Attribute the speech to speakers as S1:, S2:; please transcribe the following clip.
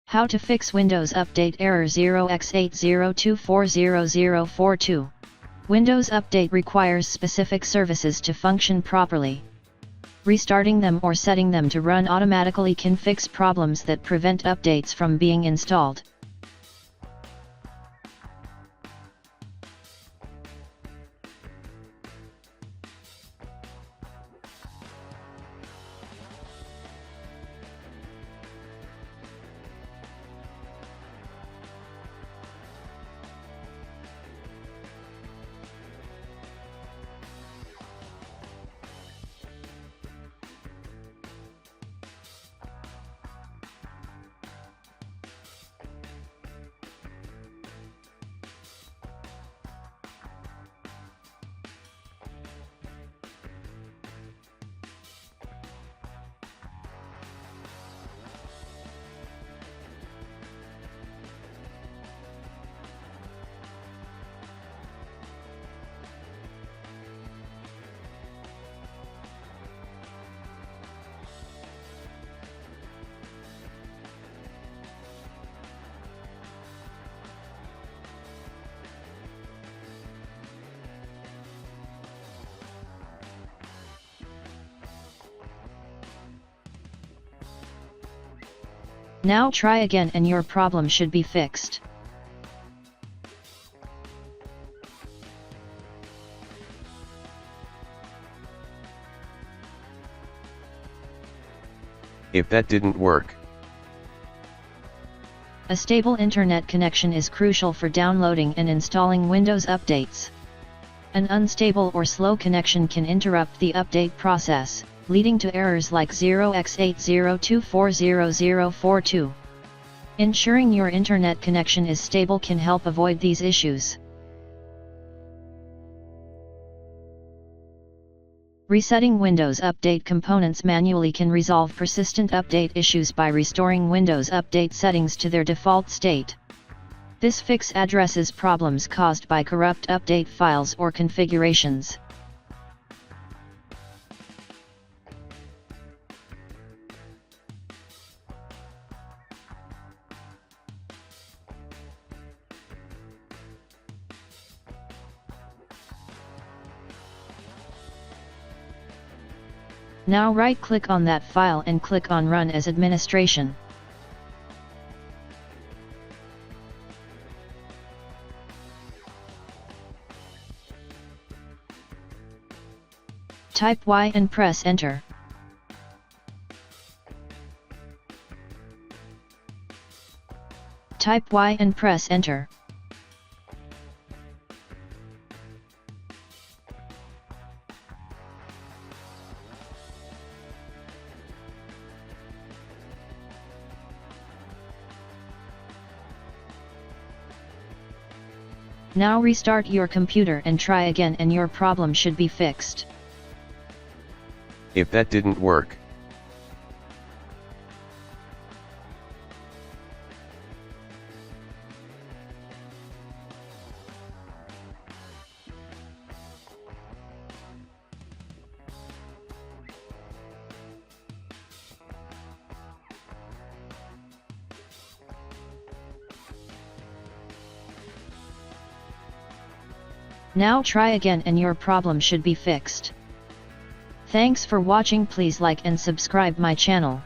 S1: How to fix Windows Update error 0x80240042. Windows Update requires specific services to function properly. Restarting them or setting them to run automatically can fix problems that prevent updates from being installed. Now try again and your problem should be fixed.
S2: If that didn't work.
S1: A stable internet connection is crucial for downloading and installing Windows updates. An unstable or slow connection can interrupt the update process, leading to errors like 0x80240042. Ensuring your internet connection is stable can help avoid these issues. Resetting Windows Update components manually can resolve persistent update issues by restoring Windows Update settings to their default state. This fix addresses problems caused by corrupt update files or configurations. Now right-click on that file and click on Run as Administration. Type Y and press Enter. Type Y and press Enter. Now restart your computer and try again and your problem should be fixed.
S2: If that didn't work.
S1: Now try again and your problem should be fixed. Thanks for watching. Please like and subscribe my channel.